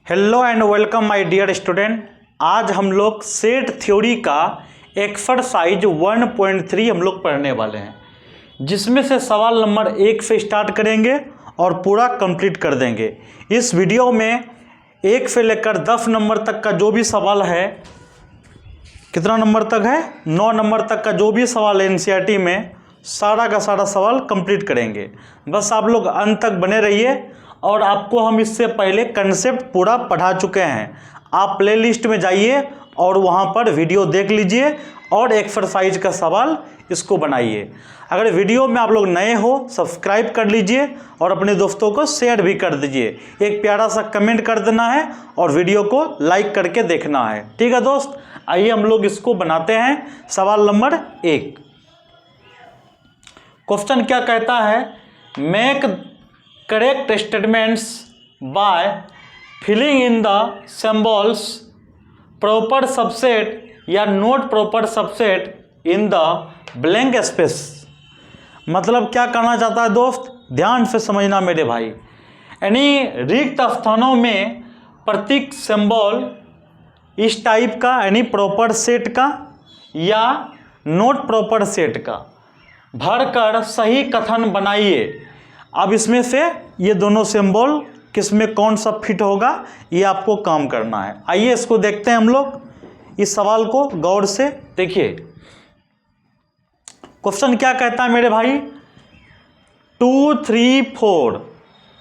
Hello and welcome my dear student. आज हम लोग सेट थ्योरी का एक्सरसाइज 1.3 हम लोग पढ़ने वाले हैं, जिसमें से सवाल नंबर 1 से स्टार्ट करेंगे और पूरा कंप्लीट कर देंगे। इस वीडियो में 1 से लेकर 10 नंबर तक का जो भी सवाल है, कितना नंबर तक है, 9 नंबर तक का जो भी सवाल है एनसीईआरटी में, सारा का सारा सवाल कंप्लीट करेंगे। बस आप लोग अंत तक बने रहिए। और आपको हम इससे पहले कंसेप्ट पूरा पढ़ा चुके हैं। आप प्लेलिस्ट में जाइए और वहाँ पर वीडियो देख लीजिए और एक्सरसाइज का सवाल इसको बनाइए। अगर वीडियो में आप लोग नए हो सब्सक्राइब कर लीजिए और अपने दोस्तों को शेयर भी कर दीजिए। एक प्यारा सा कमेंट कर देना है और वीडियो को लाइक करके देखना है। ठीक है दोस्त, आइए हम लोग इसको बनाते हैं। सवाल नंबर 1, क्वेश्चन क्या कहता है, make correct statements by filling in the symbols proper subset या not proper subset in the blank space. मतलब क्या करना चाहता है दोस्त, ध्यान से समझना मेरे भाई। यानी रिक्त स्थानों में प्रतीक सिंबल इस टाइप का, यानी प्रॉपर सेट का या नोट प्रॉपर सेट का भरकर सही कथन बनाइए। अब इसमें से ये दोनों सिंबल किस में कौन सा फिट होगा, ये आपको काम करना है। आइए इसको देखते हैं हम लोग। इस सवाल को गौर से देखिए। क्वेश्चन क्या कहता है मेरे भाई, 2 3 4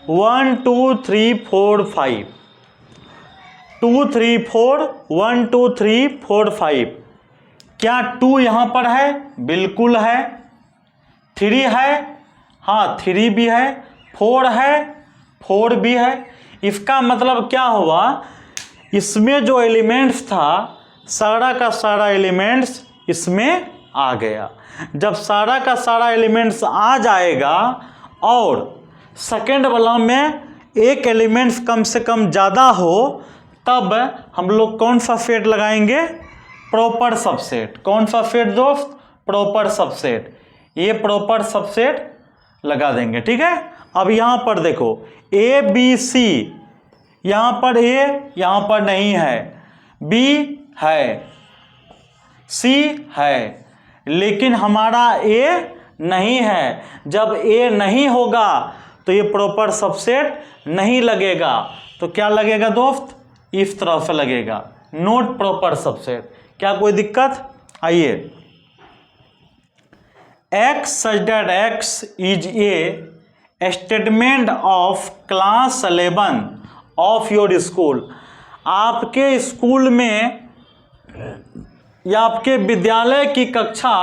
1 2 3 4 5 2 3 4 1 2 3 4 5। क्या 2 यहां पर है? बिल्कुल है। 3 है, हाँ 3 भी है। 4 है, 4 भी है। इसका मतलब क्या हुआ, इसमें जो एलिमेंट्स था सारा का सारा एलिमेंट्स इसमें आ गया। जब सारा का सारा एलिमेंट्स आ जाएगा और सेकेंड वाला में एक एलिमेंट्स कम से कम ज़्यादा हो, तब हम लोग कौन सा सेट लगाएंगे, प्रॉपर सबसेट। कौन सा सेट दोस्त, प्रॉपर सबसेट। ये प्रॉपर सबसेट लगा देंगे। ठीक है, अब यहां पर देखो ए बी सी, यहां पर ए यहां पर नहीं है, बी है, सी है, लेकिन हमारा ए नहीं है। जब ए नहीं होगा तो ये प्रॉपर सबसेट नहीं लगेगा। तो क्या लगेगा दोस्त, इस तरह से लगेगा, नोट प्रॉपर सबसेट। क्या कोई दिक्कत? आइए, X such that X is a statement of class 11 of your school। आपके स्कूल में या आपके विद्यालय की कक्षा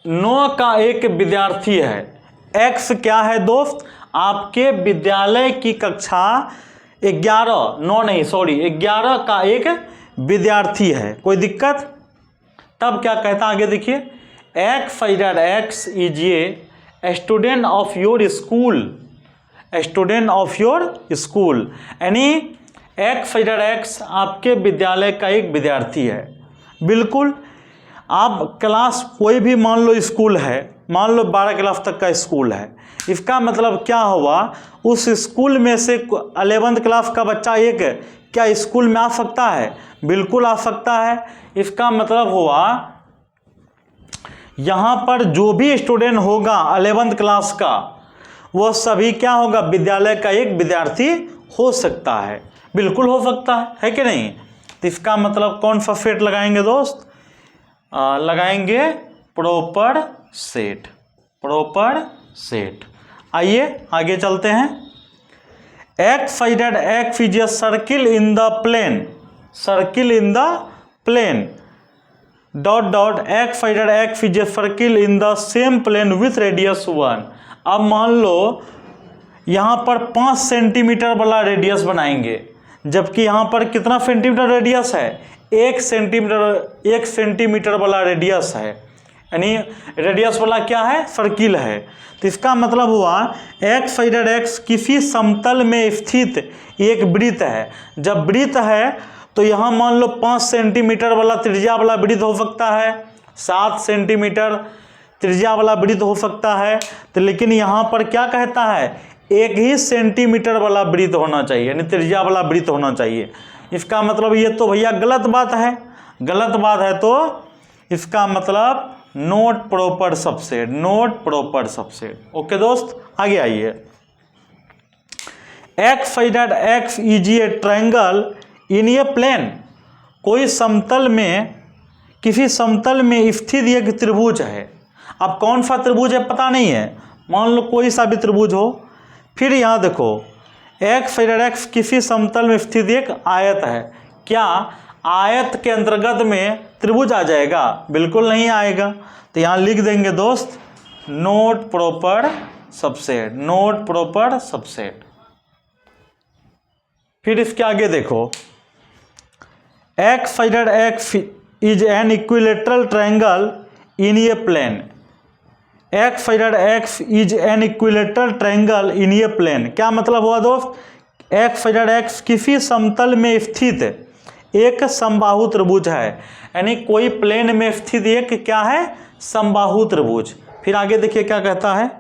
9 का एक विद्यार्थी है। X क्या है दोस्त, आपके विद्यालय की कक्षा 11 का एक विद्यार्थी है। कोई दिक्कत? तब क्या कहता आगे देखिए, X is a student of your school. Student of your school यानी X आपके विद्यालय का एक विद्यार्थी है। बिल्कुल, आप क्लास कोई भी मान लो स्कूल है, मान लो 12 क्लास तक का स्कूल है। इसका मतलब क्या हुआ, उस स्कूल में से 11th क्लास का बच्चा एक क्या स्कूल में आ सकता है? बिल्कुल आ सकता है। इसका मतलब हुआ यहाँ पर जो भी स्टूडेंट होगा 11th क्लास का, वह सभी क्या होगा, विद्यालय का एक विद्यार्थी हो सकता है। बिल्कुल हो सकता है कि नहीं? तो इसका मतलब कौन सा सेट लगाएंगे दोस्त, लगाएंगे प्रॉपर सेट। Proper set. आइए आगे चलते हैं। X is a circle in the plane. Circle in the plane X is a circle in the same plane with radius 1। अब मान लो यहाँ पर 5 सेंटीमीटर वाला रेडियस बनाएंगे, जबकि यहाँ पर कितना सेंटीमीटर रेडियस है, 1 सेंटीमीटर वाला रेडियस है। यानी रेडियस वाला क्या है, सर्किल है। तो इसका मतलब हुआ X किसी समतल में स्थित एक वृत्त है। जब वृत्त है तो यहाँ मान लो 5 सेंटीमीटर वाला त्रिज्या वाला वृत्त हो सकता है, 7 सेंटीमीटर त्रिज्या वाला वृत्त हो सकता है। तो लेकिन यहाँ पर क्या कहता है, एक ही सेंटीमीटर वाला वृत्त होना चाहिए, यानी त्रिज्या वाला वृत्त होना चाहिए। इसका मतलब ये तो भैया गलत बात है, गलत बात है, तो इसका मतलब not proper subset, not proper subset. Okay दोस्त, आगे आइए। X five that X is a triangle in a plane. कोई समतल में, किसी समतल में स्थित एक त्रिभुज है। अब कौन सा त्रिभुज है पता नहीं है, मान लो कोई सा भी त्रिभुज हो। फिर यहाँ देखो एक्स फाइव डैट एक्स किसी समतल में स्थित एक आयत है। क्या आयत के अंतर्गत में त्रिभुज आ जाएगा? बिल्कुल नहीं आएगा। तो यहाँ लिख देंगे दोस्त not proper subset, not proper subset. फिर इसके आगे देखो X five that X is an equilateral triangle in a plane. X five that X is an equilateral triangle in a plane. क्या मतलब हुआ दोस्त? एक्स फाइव डैट एक्स किसी समतल में स्थित एक समबाहु त्रिभुज है, यानी कोई प्लेन में स्थित एक क्या है? समबाहु त्रिभुज। फिर आगे देखिए क्या कहता है,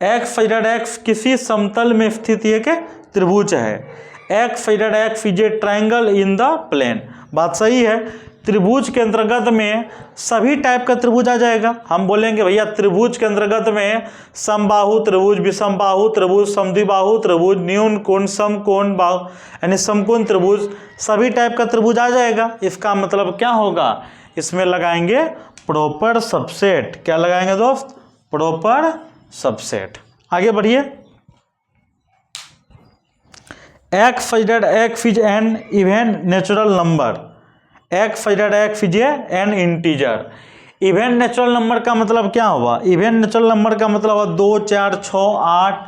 एक्स फाइव डैट एक्स किसी समतल में स्थित एक त्रिभुज है। X five that X is a triangle in the plane. बात सही है, त्रिभुज के अंतर्गत में सभी टाइप का त्रिभुज आ जाएगा। हम बोलेंगे भैया त्रिभुज के अंतर्गत में समबाहु त्रिभुज, विषमबाहु त्रिभुज, समद्विबाहु त्रिभुज, न्यून कोण, समकोण बाहु यानी समकोण त्रिभुज, सभी टाइप का त्रिभुज आ जाएगा। इसका मतलब क्या होगा? इसमें लगाएंगे प्रॉपर सबसेट। क्या लगाएंगे दोस्त? Proper subset. आगे बढ़िए। X five that X is an even natural number. X five that X is N integer. Even natural number का मतलब क्या हुआ? इवन नेचुरल नंबर का मतलब हुआ 2 4 6 8,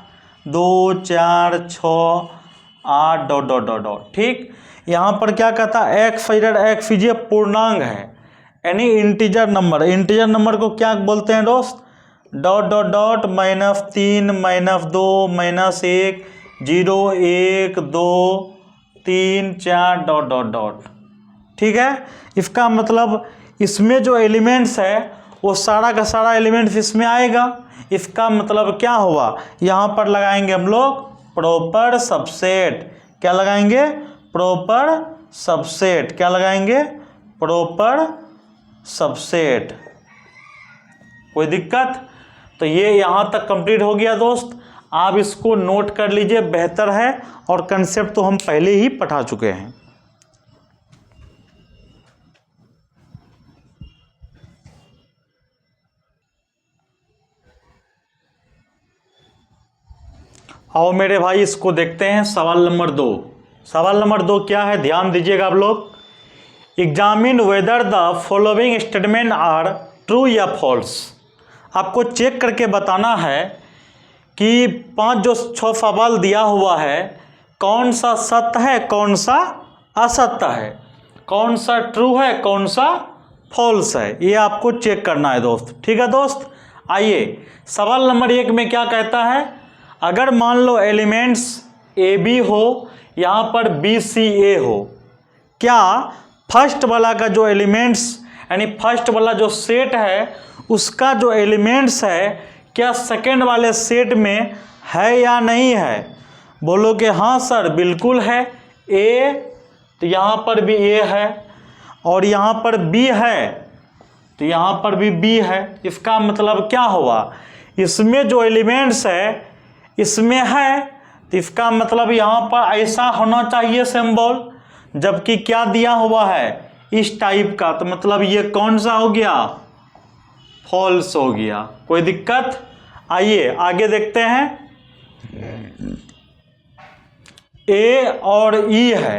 2 4 6 8 डॉट डॉट डॉट डॉट। ठीक, यहाँ पर क्या कहता है? X five that X is पूर्णांक है, यानी इंटीजर नंबर। इंटीजर नंबर को क्या बोलते हैं दोस्त? Dot dot dot -3 -2 -1 0 1 2 3 4 dot dot dot. ठीक है, इसका मतलब इसमें जो एलिमेंट्स है वो सारा का सारा एलिमेंट्स इसमें आएगा। इसका मतलब क्या हुआ? यहाँ पर लगाएंगे हम लोग प्रॉपर सबसेट। क्या लगाएंगे? Proper subset. क्या लगाएंगे? Proper subset. कोई दिक्कत? तो ये यहाँ तक कंप्लीट हो गया दोस्त। आप इसको नोट कर लीजिए, बेहतर है, और कंसेप्ट तो हम पहले ही पढ़ा चुके हैं। आओ मेरे भाई इसको देखते हैं। सवाल नंबर 2। सवाल नंबर 2 क्या है? ध्यान दीजिएगा आप लोग। Examine whether the following statement are true या फॉल्स। आपको चेक करके बताना है कि 5 जो 6 सवाल दिया हुआ है, कौन सा सत्य है, कौन सा असत्य है, कौन सा ट्रू है, कौन सा फॉल्स है, ये आपको चेक करना है दोस्त। ठीक है दोस्त, आइए सवाल नंबर 1 में क्या कहता है? अगर मान लो एलिमेंट्स ए बी हो, यहाँ पर बी सी ए हो, क्या फर्स्ट वाला का जो एलिमेंट्स यानी फर्स्ट वाला जो सेट है उसका जो एलिमेंट्स है क्या सेकेंड वाले सेट में है या नहीं है? बोलो कि हाँ सर बिल्कुल है। ए तो यहाँ पर भी ए है, और यहाँ पर बी है तो यहाँ पर भी बी है। इसका मतलब क्या हुआ? इसमें जो एलिमेंट्स है इसमें है, तो इसका मतलब यहाँ पर ऐसा होना चाहिए सिंबल, जबकि क्या दिया हुआ है? इस टाइप का, तो मतलब ये कौन सा हो गया? फॉल्स हो गया। कोई दिक्कत? आइए आगे देखते हैं। ए और ई है।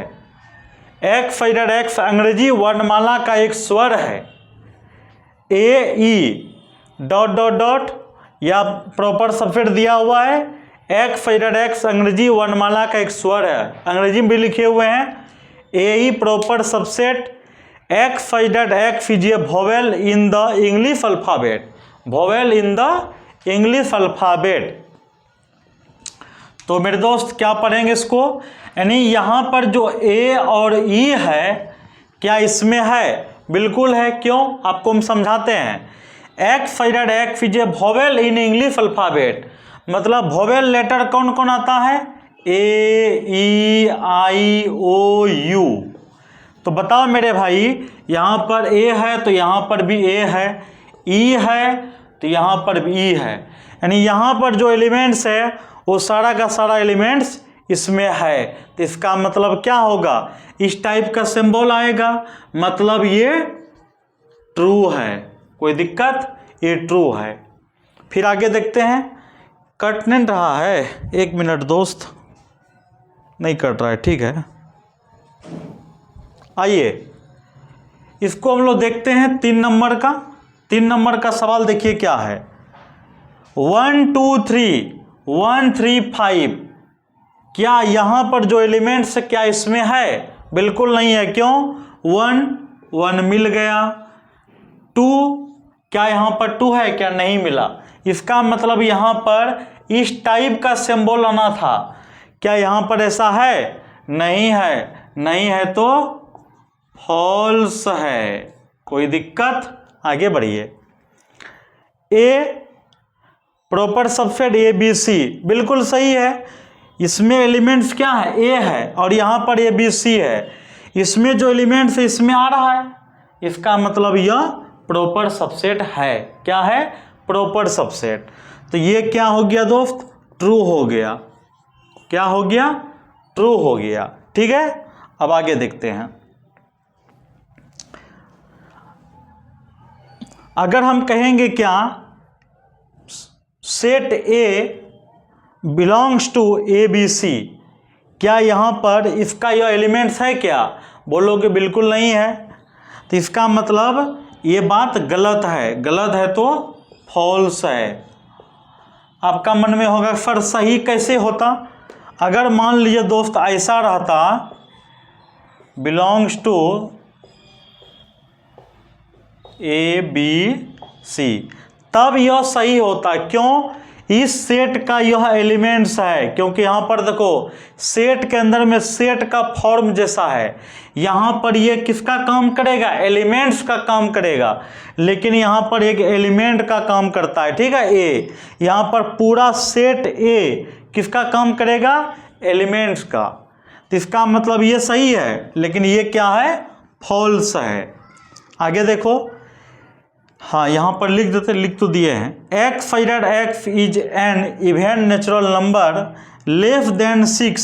एक्स फाइव एक्स अंग्रेजी वर्णमाला का एक स्वर है। ए ई डॉट डॉट डॉट या प्रॉपर सबसेट दिया हुआ है। एक्स फाइव एक्स अंग्रेजी वर्णमाला का एक स्वर है, अंग्रेजी में भी लिखे हुए हैं। A E proper subset. X five X is a vowel in the English alphabet. Vowel in the English alphabet. तो मेरे दोस्त क्या पढ़ेंगे इसको? यानी यहाँ पर जो ए और ई है क्या इसमें है? बिल्कुल है। क्यों? आपको हम समझाते हैं। X five X is a vowel in English alphabet, मतलब वोवेल लेटर कौन कौन आता है? ए, ई, आई, ओ, यू। तो बताओ मेरे भाई, यहाँ पर ए है तो यहाँ पर भी ए है, ई है तो यहाँ पर भी ई है, यानी यहाँ पर जो एलिमेंट्स है वो सारा का सारा एलिमेंट्स इसमें है। तो इसका मतलब क्या होगा? इस टाइप का सिंबल आएगा, मतलब ये ट्रू है। कोई दिक्कत? ये ट्रू है। फिर आगे देखते हैं। कट नहीं रहा है, 1 मिनट दोस्त, नहीं कट रहा है, ठीक है। आइए इसको हम लोग देखते हैं 3 नंबर का। 3 नंबर का सवाल देखिए क्या है। 1 2 3 1 3 5, क्या यहाँ पर जो एलिमेंट्स क्या इसमें है? बिल्कुल नहीं है। क्यों? 1 मिल गया। 2, क्या यहाँ पर 2 है? क्या नहीं मिला। इसका मतलब यहाँ पर इस टाइप का सिंबल आना था। क्या यहाँ पर ऐसा है? नहीं है। नहीं है तो फॉल्स है। कोई दिक्कत? आगे बढ़िए। A proper subset A B C, बिल्कुल सही है। इसमें एलिमेंट्स क्या है? ए है, और यहाँ पर ए बी सी है। इसमें जो एलिमेंट्स है इसमें आ रहा है, इसका मतलब यह प्रॉपर सबसेट है। क्या है? Proper subset. तो ये क्या हो गया दोस्त? ट्रू हो गया। क्या हो गया? ट्रू हो गया। ठीक है, अब आगे देखते हैं। अगर हम कहेंगे क्या set A belongs to A B C, क्या यहाँ पर इसका यह एलिमेंट्स है क्या? बोलोगे बिल्कुल नहीं है। तो इसका मतलब ये बात गलत है। गलत है तो फॉल्स है। आपका मन में होगा सर सही कैसे होता? अगर मान लीजिए दोस्त ऐसा रहता belongs to A B C, तब यह सही होता। क्यों? इस सेट का यह एलिमेंट्स है, क्योंकि यहाँ पर देखो सेट के अंदर में सेट का फॉर्म जैसा है। यहाँ पर ये किसका काम करेगा? एलिमेंट्स का काम करेगा। लेकिन यहाँ पर एक एलिमेंट का काम करता है। ठीक है, ए। यहाँ पर पूरा सेट ए किसका काम करेगा? एलिमेंट्स का। तो इसका मतलब ये सही है, लेकिन ये क्या है? फॉल्स है। आगे देखो। हाँ, यहाँ पर लिख देते, लिख तो दिए हैं। एक्स फाइडर X is an even natural number less than 6,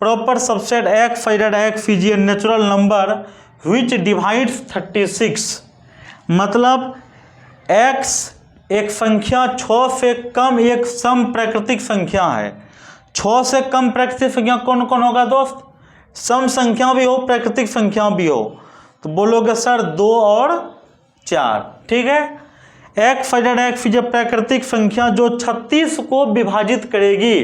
proper subset X फाइडर X is a natural number which divides 36। मतलब एक्स एक संख्या 6 से कम एक सम प्राकृतिक संख्या है। 6 से कम प्राकृतिक संख्या कौन कौन होगा दोस्त? सम संख्या भी हो, प्राकृतिक संख्या भी हो। तो बोलोगे सर 2 और 4। ठीक है। एक्स फाइडर एक्स इज प्राकृतिक संख्या जो 36 को विभाजित करेगी।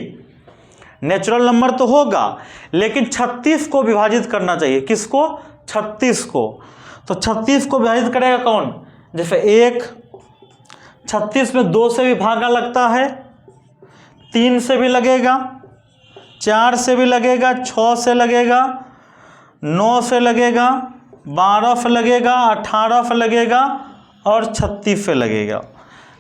नेचुरल नंबर तो होगा, लेकिन 36 को विभाजित करना चाहिए। किसको? 36 को। तो 36 को विभाजित करेगा कौन? जैसे 1, 36 में 2 से भी भागा लगता है, 3 से भी लगेगा, 4 से भी लगेगा, 6 से लगेगा, 9 से लगेगा, 12 से लगेगा, 18 से लगेगा और 36 से लगेगा।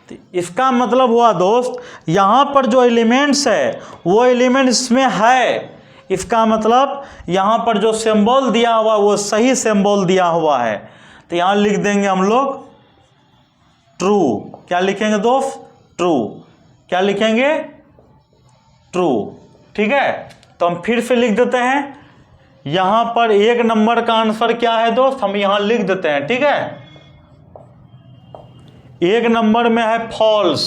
तो इसका मतलब हुआ दोस्त, यहाँ पर जो एलिमेंट्स है वो एलिमेंट इसमें है। इसका मतलब यहाँ पर जो सिंबल दिया हुआ वो सही सिंबल दिया हुआ है। तो यहाँ लिख देंगे हम लोग ट्रू। क्या लिखेंगे दोस्त? ट्रू। क्या लिखेंगे? ट्रू। ठीक है, तो हम फिर से लिख देते हैं। यहाँ पर 1 नंबर का आंसर क्या है दोस्त? हम यहाँ लिख देते हैं। ठीक है, 1 नंबर में है फॉल्स।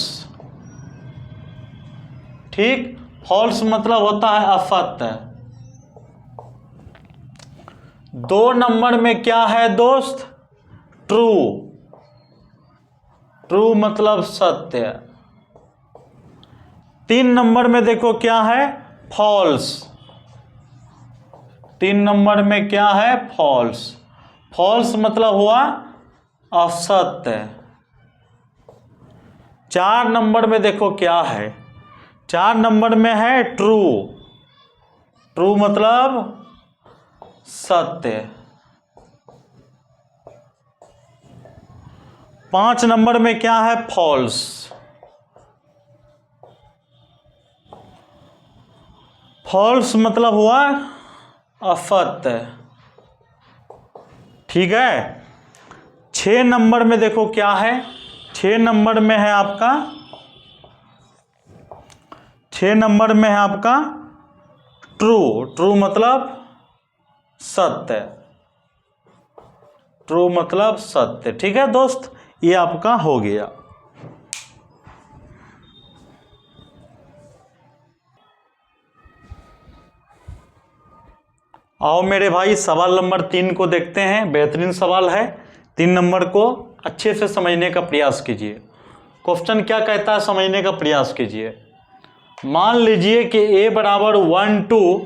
ठीक, फॉल्स मतलब होता है असत्य। 2 नंबर में क्या है दोस्त? ट्रू। ट्रू मतलब सत्य। 3 नंबर में देखो क्या है? फॉल्स। 3 नंबर में क्या है? फॉल्स। फॉल्स मतलब हुआ असत्य। 4 नंबर में देखो क्या है? 4 नंबर में है ट्रू। ट्रू मतलब सत्य। 5 नंबर में क्या है? फॉल्स। फॉल्स मतलब हुआ असत्य। ठीक है। 6 नंबर में देखो क्या है, 6 नंबर में है आपका, 6 नंबर में है आपका ट्रू। ट्रू मतलब सत्य, ट्रू मतलब सत्य। ठीक है दोस्त, ये आपका हो गया। आओ मेरे भाई सवाल नंबर 3 को देखते हैं। बेहतरीन सवाल है। 3 नंबर को अच्छे से समझने का प्रयास कीजिए। क्वेश्चन क्या कहता है समझने का प्रयास कीजिए। मान लीजिए कि ए बराबर 1 2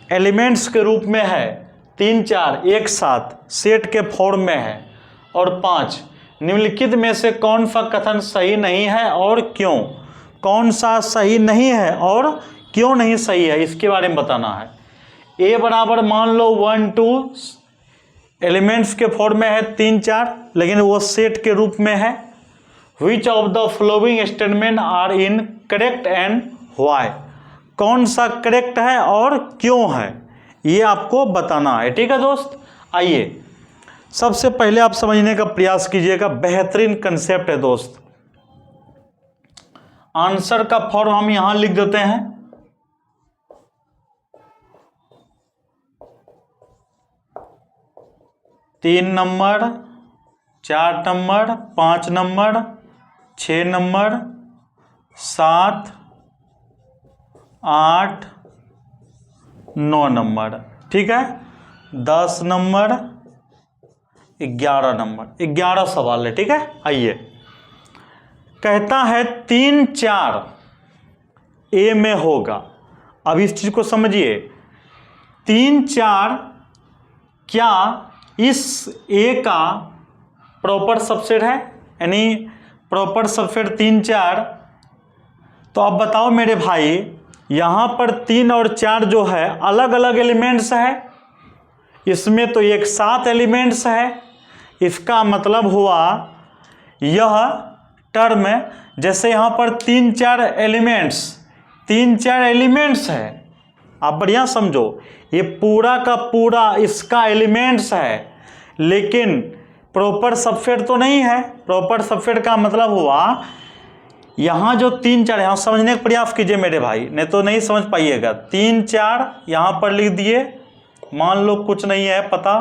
एलिमेंट्स के रूप में है, 3 4 एक साथ सेट के फॉर्म में है, और 5 निम्नलिखित में से कौन सा कथन सही नहीं है और क्यों। कौन सा सही नहीं है और क्यों नहीं सही है, इसके बारे में बताना है। ए बराबर मान लो 1 2 एलिमेंट्स के फॉर्म में है 3 4, लेकिन वो सेट के रूप में है। Which of the following statement are incorrect and why. कौन सा करेक्ट है और क्यों है, ये आपको बताना है। ठीक है दोस्त, आइए सबसे पहले आप समझने का प्रयास कीजिएगा। बेहतरीन कंसेप्ट है दोस्त। आंसर का फॉर्म हम यहां लिख देते हैं। तीन number, 4 number, 5 number, 6 number, 7 8 9 number. ठीक है, 10 नंबर, 11 नंबर, 11 सवाल है। ठीक है, आइए कहता है 3 4 ए में होगा। अब इस चीज को समझिए, 3 4 क्या इस ए का प्रॉपर सबसेट है, यानी प्रॉपर सबसेट 3 4। तो अब बताओ मेरे भाई, यहां पर 3 और 4 जो है अलग अलग एलिमेंट्स है, इसमें तो एक साथ एलिमेंट्स है। इसका मतलब हुआ यह टर्म, जैसे यहां पर 3 4 एलिमेंट्स, 3 4 एलिमेंट्स है। आप बढ़िया समझो, ये पूरा का पूरा इसका एलिमेंट्स है, लेकिन प्रॉपर सबसेट तो नहीं है। प्रॉपर सबसेट का मतलब हुआ यहां जो 3 4, यहां समझने का प्रयास कीजिए मेरे भाई, नहीं तो नहीं समझ पाइएगा। 3 4 यहां पर लिख दिए, मान लो कुछ नहीं है पता,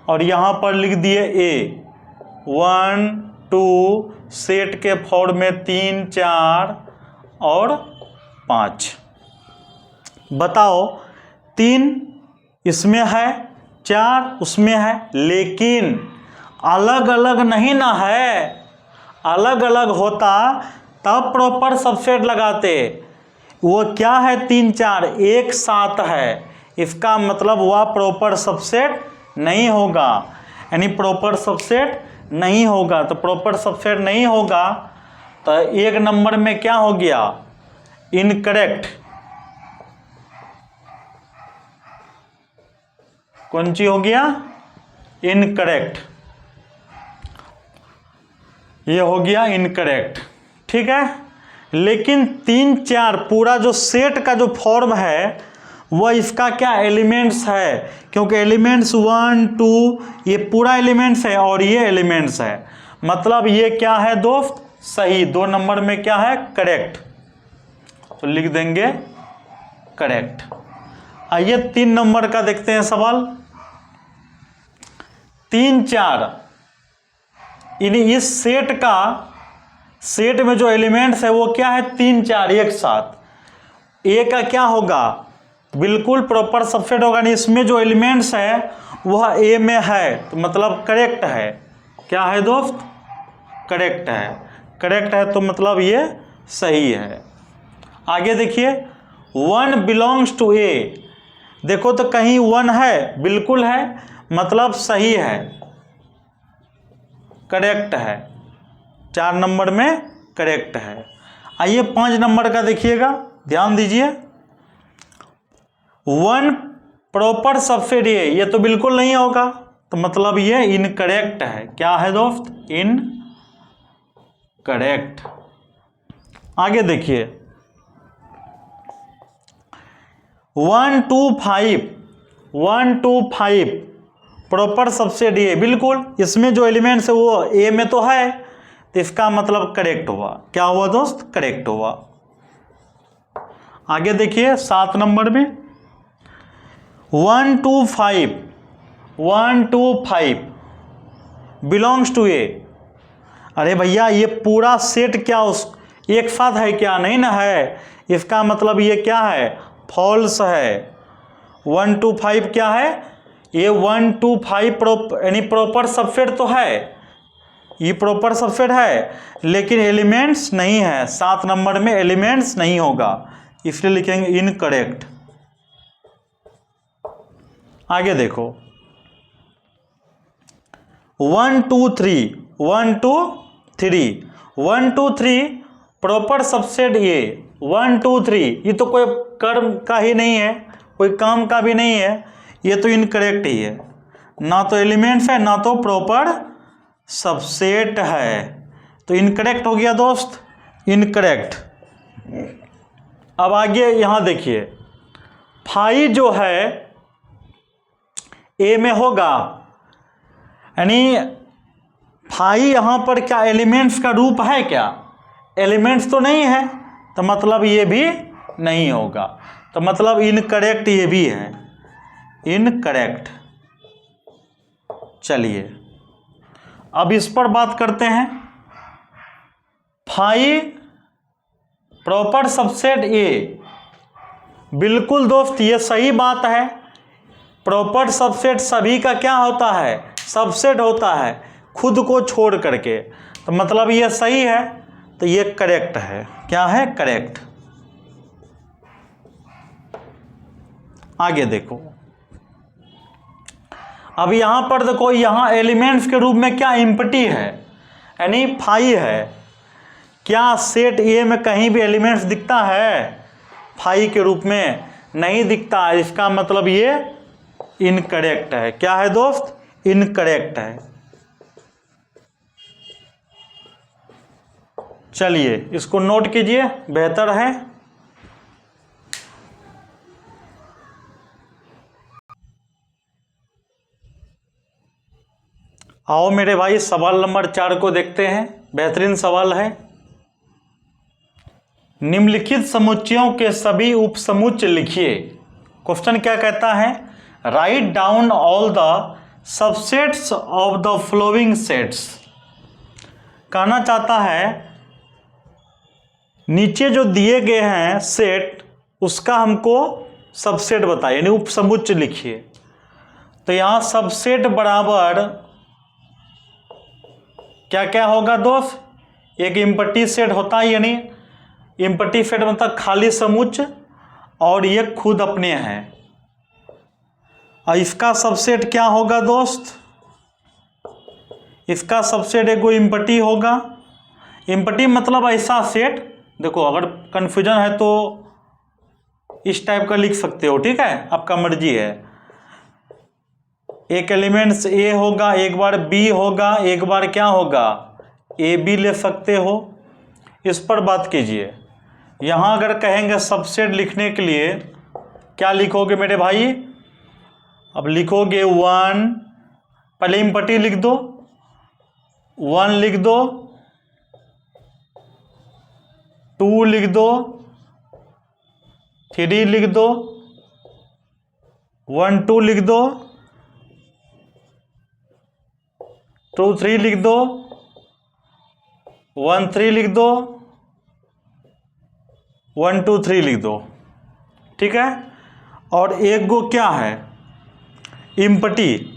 और यहां पर लिख दिए ए 1 2 सेट के फॉर्म में 3 4 और 5। बताओ 3 इसमें है, 4 उसमें है, लेकिन अलग अलग नहीं ना है। अलग अलग होता तब प्रॉपर सबसेट लगाते। वो क्या है, 3 4 एक साथ है, इसका मतलब हुआ प्रॉपर सबसेट नहीं होगा, यानी प्रॉपर सबसेट नहीं होगा। तो प्रॉपर सबसेट नहीं होगा तो 1 नंबर में क्या हो गया, इनकरेक्ट। कौन सी हो गया, इनकरेक्ट। ये हो गया इनकरेक्ट। ठीक है, लेकिन 3 4 पूरा जो सेट का जो फॉर्म है वह इसका क्या एलिमेंट्स है, क्योंकि एलिमेंट्स 1 2 ये पूरा एलिमेंट्स है और ये एलिमेंट्स है। मतलब ये क्या है दोस्त, सही। 2 नंबर में क्या है, करेक्ट, तो लिख देंगे करेक्ट। आइए 3 नंबर का देखते हैं सवाल। 3 4 यानी इस सेट का, सेट में जो एलिमेंट्स है वो क्या है, 3 4 एक साथ। ए का क्या होगा, बिल्कुल प्रॉपर सबसेट होगा, नहीं इसमें जो एलिमेंट्स है वह ए में है, तो मतलब करेक्ट है। क्या है दोस्त, करेक्ट है। करेक्ट है तो मतलब ये सही है। आगे देखिए, 1 बिलोंग्स टू ए। देखो तो कहीं 1 है, बिल्कुल है, मतलब सही है, करेक्ट है। 4 नंबर में करेक्ट है। आइए 5 नंबर का देखिएगा, ध्यान दीजिए। 1 प्रॉपर सबसेट ये तो बिल्कुल नहीं होगा, तो मतलब ये इनकरेक्ट है। क्या है दोस्त, इनकरेक्ट। आगे देखिए, 1 2 5 1 2 5 प्रॉपर सबसेट ए, बिल्कुल इसमें जो एलिमेंट्स है वो ए में तो है, तो इसका मतलब करेक्ट हुआ। क्या हुआ दोस्त? करेक्ट हुआ। आगे देखिए 7 नंबर में 1 2 5 1 2 5 बिलोंग्स टू ए। अरे भैया ये पूरा सेट क्या उस एक साथ है क्या? नहीं ना है, इसका मतलब ये क्या है? फॉल्स है। 1 2 5 क्या है? ये 1 2 5 यानी प्रॉपर सबसेट तो है, ये प्रॉपर सबसेट है, लेकिन एलिमेंट्स नहीं है। 7 नंबर में एलिमेंट्स नहीं होगा, इसलिए लिखेंगे इनकरेक्ट। आगे देखो 1 2 3 1 2 3 1 2 3 प्रॉपर सबसेट ये 1 2 3 ये तो कोई कर्म का ही नहीं है, कोई काम का भी नहीं है, ये तो इनकरेक्ट ही है। ना तो एलिमेंट्स है ना तो प्रॉपर सबसेट है, तो इनकरेक्ट हो गया दोस्त, इनकरेक्ट। अब आगे यहां देखिए 5 जो है ए में होगा, यानी 5 यहां पर क्या एलिमेंट्स का रूप है क्या? एलिमेंट्स तो नहीं है, तो मतलब ये भी नहीं होगा, तो मतलब इनकरेक्ट ये भी है, इनकरेक्ट। चलिए अब इस पर बात करते हैं। 5 प्रॉपर सबसेट ए, बिल्कुल दोस्त ये सही बात है। प्रॉपर सबसेट सभी का क्या होता है? सबसेट होता है, खुद को छोड़ करके, तो मतलब ये सही है, तो ये करेक्ट है। क्या है? करेक्ट। आगे देखो, अब यहां पर देखो, यहां एलिमेंट्स के रूप में क्या एम्प्टी है, यानी 5 है। क्या सेट ए में कहीं भी एलिमेंट्स दिखता है 5 के रूप में? नहीं दिखता है, इसका मतलब ये इनकरेक्ट है। क्या है दोस्त? इनकरेक्ट है। चलिए इसको नोट कीजिए, बेहतर है। आओ मेरे भाई सवाल नंबर 4 को देखते हैं, बेहतरीन सवाल है। निम्नलिखित समुच्चयों के सभी उपसमुच्चय लिखिए। क्वेश्चन क्या कहता है? Write down all the subsets of the following sets. कहना चाहता है नीचे जो दिए गए हैं सेट, उसका हमको सबसेट बताइए, यानी उपसमुच्चय लिखिए। तो यहां सबसेट बराबर क्या क्या होगा दोस्त? एक एम्प्टी सेट होता है, यानी एम्प्टी सेट मतलब खाली समुच्चय, और ये खुद अपने हैं। और इसका सबसेट क्या होगा दोस्त? इसका सबसेट एक एम्प्टी होगा। एम्प्टी मतलब ऐसा सेट, देखो अगर कन्फ्यूजन है तो इस टाइप का लिख सकते हो, ठीक है, आपका मर्जी है। एक एलिमेंट्स ए होगा, एक बार बी होगा, एक बार क्या होगा? ए बी ले सकते हो। इस पर बात कीजिए। यहां अगर कहेंगे सबसेट लिखने के लिए क्या लिखोगे मेरे भाई? अब लिखोगे 1, पहले एम्प्टी लिख दो, 1 लिख दो, 2 लिख दो, 3 लिख दो, 1 2 लिख दो, 2 3 लिख दो, 1 3 लिख दो, 1 2 3 लिख दो, ठीक है। और एक गो क्या है? एम्प्टी।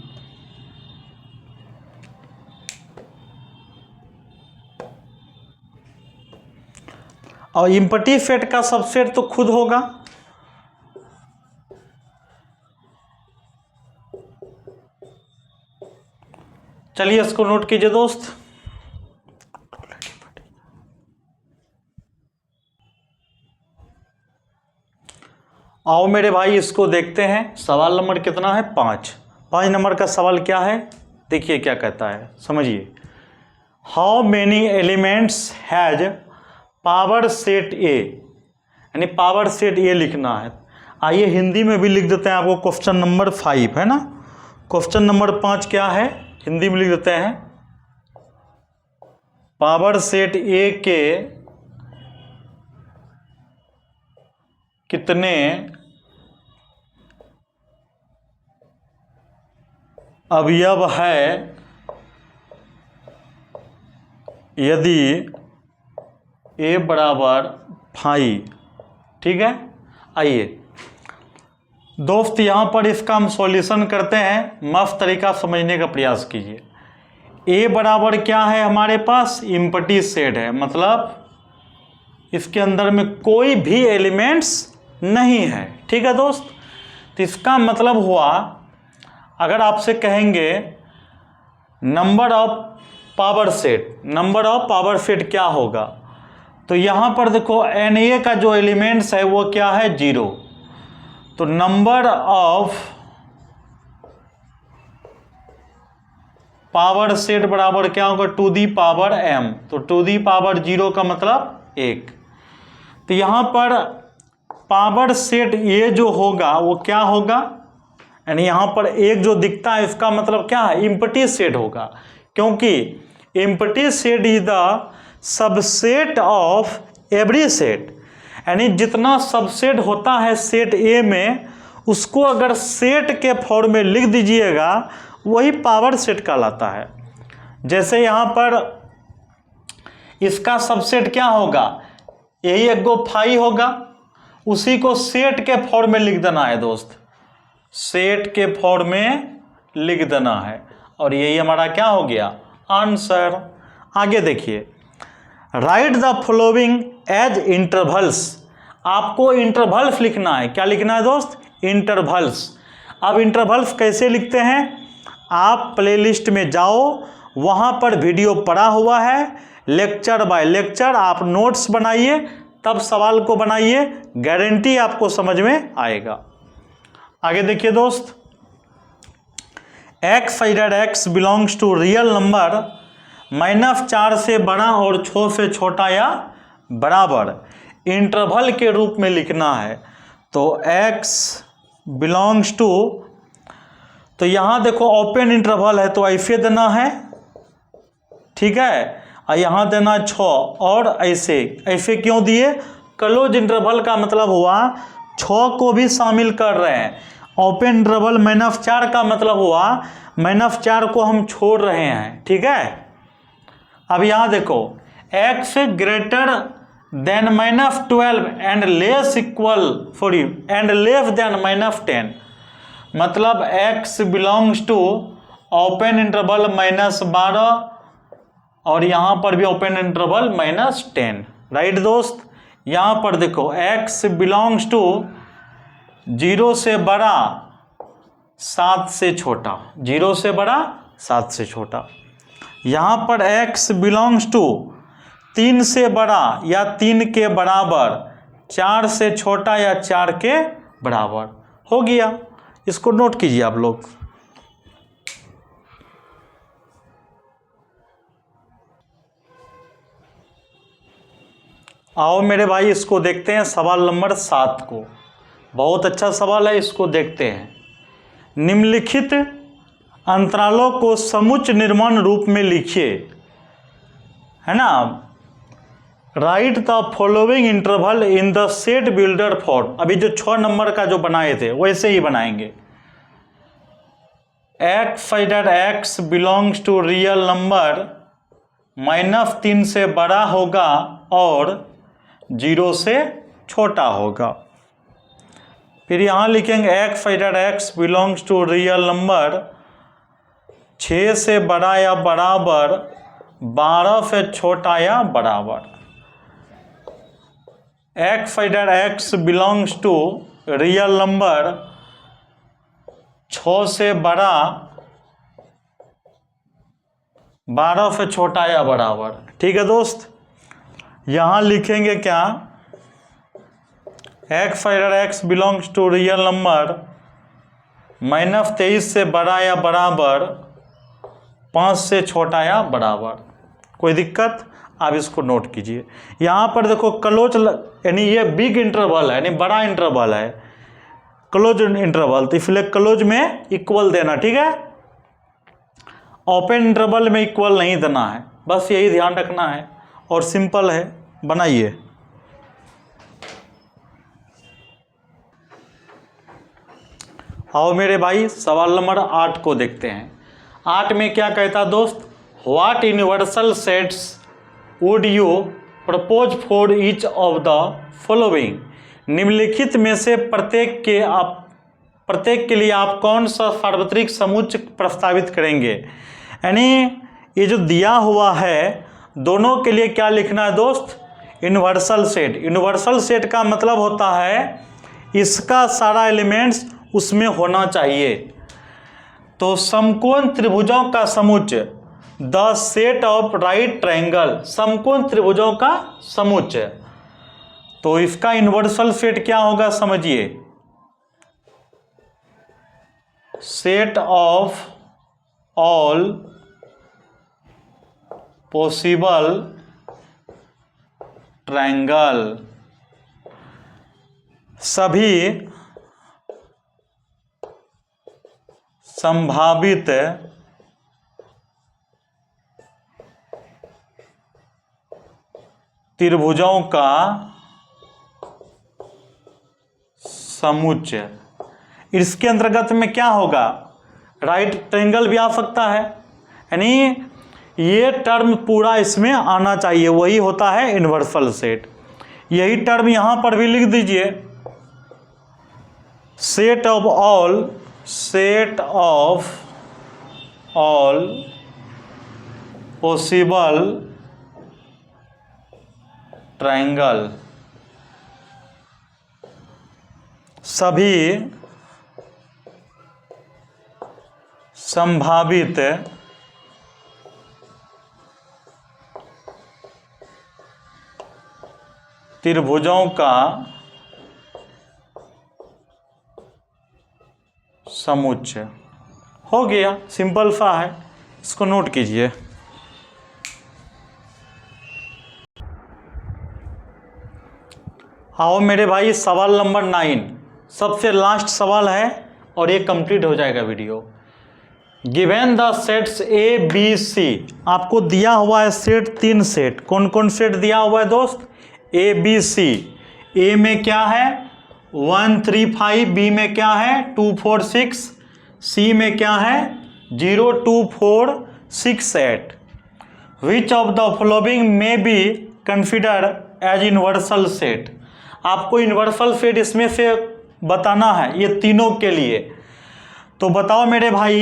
और एम्प्टी सेट का सबसेट तो खुद होगा। चलिए इसको नोट कीजिए दोस्त। आओ मेरे भाई इसको देखते हैं। सवाल नंबर कितना है? 5 नंबर का सवाल क्या है? देखिए क्या कहता है, समझिए। How many elements has power set ए, यानी पावर सेट ए लिखना है। आइए हिंदी में भी लिख देते हैं आपको। क्वेश्चन नंबर 5 है ना, क्वेश्चन नंबर 5 क्या है, हिंदी में लिख देते हैं। पावर सेट ए के कितने अवयव है यदि ए बराबर 5। ठीक है, आइए दोस्त यहाँ पर इसका हम सॉल्यूशन करते हैं। मस्त तरीका समझने का प्रयास कीजिए। ए बराबर क्या है हमारे पास, एम्प्टी सेट है, मतलब इसके अंदर में कोई भी एलिमेंट्स नहीं है। ठीक है दोस्त, तो इसका मतलब हुआ अगर आपसे कहेंगे number of power set, number of power set क्या होगा, तो यहाँ पर देखो Na का जो एलिमेंट्स है वो क्या है, 0। तो नंबर ऑफ पावर सेट बराबर क्या होगा, टू दी पावर m। तो टू दी पावर 0 का मतलब 1। तो यहाँ पर पावर सेट ये जो होगा वो क्या होगा, यानी यहाँ पर एक जो दिखता है इसका मतलब क्या है, एम्प्टी सेट होगा, क्योंकि empty set is the subset of every set. यानी जितना सबसेट होता है सेट ए में, उसको अगर सेट के फॉर्म में लिख दीजिएगा वही पावर सेट कहलाता है। जैसे यहाँ पर इसका सबसेट क्या होगा, यही एक गो 5 होगा, उसी को सेट के फॉर्म में लिख देना है दोस्त, सेट के फॉर्म में लिख देना है, और यही हमारा क्या हो गया, आंसर। आगे देखिए, write the following as intervals. आपको इंटरवल्स लिखना है। क्या लिखना है दोस्त, इंटरवल्स। अब इंटरवल्स कैसे लिखते हैं, आप प्लेलिस्ट में जाओ, वहाँ पर वीडियो पड़ा हुआ है, लेक्चर बाय लेक्चर आप नोट्स बनाइए, तब सवाल को बनाइए, गारंटी आपको समझ में आएगा। आगे देखिए दोस्त, x sided x belongs to real number -4 से बड़ा और 6 से छोटा या बराबर, इंटरवल के रूप में लिखना है। तो x बिलोंग्स टू, तो यहाँ देखो ओपन इंटरवल है तो ऐसे देना है, ठीक है, और यहाँ देना 6, और ऐसे ऐसे क्यों दिए, क्लोज इंटरवल का मतलब हुआ 6 को भी शामिल कर रहे हैं। ओपन इंटरवल -4 का मतलब हुआ -4 को हम छोड़ रहे हैं। ठीक है, अब यहाँ देखो x greater than -12 and less equal and less than -10, मतलब x belongs to open interval -12 और यहाँ पर भी ओपन इंटरवल -10। राइट दोस्त, यहाँ पर देखो x बिलोंग्स टू 0 से बड़ा 7 से छोटा, 0 से बड़ा 7 से छोटा। यहाँ पर x बिलोंग्स टू 3 से बड़ा या 3 के बराबर, 4 से छोटा या 4 के बराबर। हो गया, इसको नोट कीजिए आप लोग। आओ मेरे भाई इसको देखते हैं, सवाल नंबर 7 को। बहुत अच्छा सवाल है, इसको देखते हैं। निम्नलिखित अंतरालों को समुच्च निर्माण रूप में लिखिए, है ना। Right the following interval in the set builder form. अभी जो 6 नंबर का जो बनाए थे वैसे ही बनाएंगे। x sided x belongs to real number -3 से बड़ा होगा और 0 से छोटा होगा। फिर यहाँ लिखेंगे x sided x belongs to real number 6 से बड़ा या बराबर, 12 से छोटा या बराबर। x sided x belongs to real number 6 से बड़ा, 12 से छोटा या बराबर। ठीक है दोस्त, यहाँ लिखेंगे क्या, x sided x belongs to real number -23 से बड़ा या बराबर, 5 से छोटा या बराबर। कोई दिक्कत, आप इसको नोट कीजिए। यहाँ पर देखो क्लोज, यानी ये बिग इंटरवल है, यानी बड़ा इंटरवल है, क्लोज इंटरवल, तो इसलिए क्लोज में इक्वल देना, ठीक है। ओपन इंटरवल में इक्वल नहीं देना है, बस यही ध्यान रखना है और सिंपल है, बनाइए। आओ मेरे भाई सवाल नंबर 8 को देखते हैं। 8 में क्या कहता दोस्त, what universal sets would you propose for each of the following, निम्नलिखित में से प्रत्येक के लिए आप कौन सा सार्वत्रिक समुच्चय प्रस्तावित करेंगे। यानी ये जो दिया हुआ है दोनों के लिए क्या लिखना है दोस्त, यूनिवर्सल सेट। यूनिवर्सल सेट का मतलब होता है इसका सारा एलिमेंट्स उसमें होना चाहिए। तो समकोण त्रिभुजों का समुच्चय, the set of right triangle, समकोण त्रिभुजों का समुच्चय। तो इसका यूनिवर्सल सेट क्या होगा समझिए, set of all possible triangle, सभी संभावित त्रिभुजों का समुच्चय। इसके अंतर्गत में क्या होगा, राइट ट्रायंगल भी आ सकता है, यानी ये टर्म पूरा इसमें आना चाहिए, वही होता है यूनिवर्सल सेट। यही टर्म यहां पर भी लिख दीजिए, set of all possible triangle, सभी संभावित त्रिभुजों का समुच्चय। हो गया, सिंपल सा है, इसको नोट कीजिए। आओ मेरे भाई सवाल नंबर 9 सबसे लास्ट सवाल है और ये कंप्लीट हो जाएगा video. Given the sets A B C, आपको दिया हुआ है सेट, 3 सेट। कौन कौन सेट दिया हुआ है दोस्त, ए बी सी। ए में क्या है 1 3 5, बी में क्या है 2 4 6, सी में क्या है 0 2 4 6 8। विच ऑफ द फॉलोइंग में be consider as universal set, आपको यूनिवर्सल सेट इसमें से बताना है ये तीनों के लिए। तो बताओ मेरे भाई,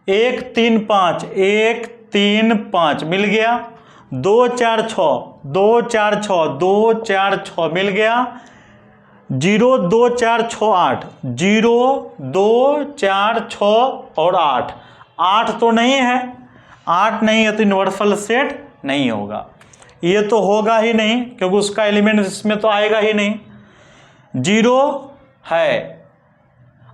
1 3 5, 1 3 5 मिल गया, 2 4 6, 2 4 6, 2 4 6 मिल गया, 0 2 4 6 8, 0 2 4 6 और 8। 8 तो नहीं है, 8 नहीं है तो यूनिवर्सल सेट नहीं होगा, ये तो होगा ही नहीं क्योंकि उसका एलिमेंट इसमें तो आएगा ही नहीं। 0 है,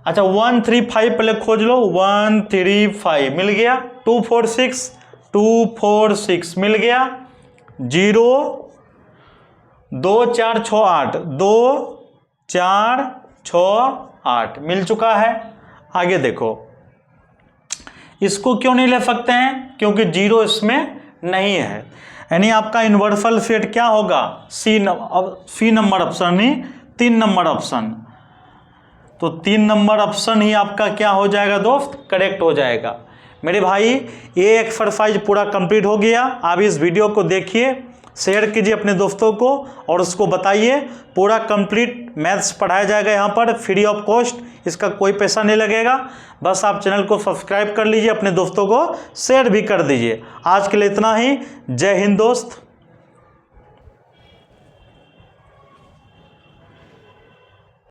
अच्छा 1 3 5 पहले खोज लो, 1 3 5 मिल गया, 2 4 6, 2 4 6 मिल गया, 0 2 4 6 8, 2 4 6 8 मिल चुका है। आगे देखो, इसको क्यों नहीं ले सकते हैं, क्योंकि 0 इसमें नहीं है, यानी आपका यूनिवर्सल सेट क्या होगा, सी नंबर ऑप्शन, नहीं 3 नंबर ऑप्शन। तो 3 नंबर ऑप्शन ही आपका क्या हो जाएगा दोस्त, करेक्ट हो जाएगा। मेरे भाई ये एक्सरसाइज पूरा कंप्लीट हो गया। आप इस वीडियो को देखिए, शेयर कीजिए अपने दोस्तों को और उसको बताइए। पूरा कंप्लीट मैथ्स पढ़ाया जाएगा यहाँ पर फ्री ऑफ कॉस्ट, इसका कोई पैसा नहीं लगेगा। बस आप चैनल को सब्सक्राइब कर लीजिए, अपने दोस्तों को शेयर भी कर दीजिए। आज के लिए इतना ही, जय हिंद दोस्त।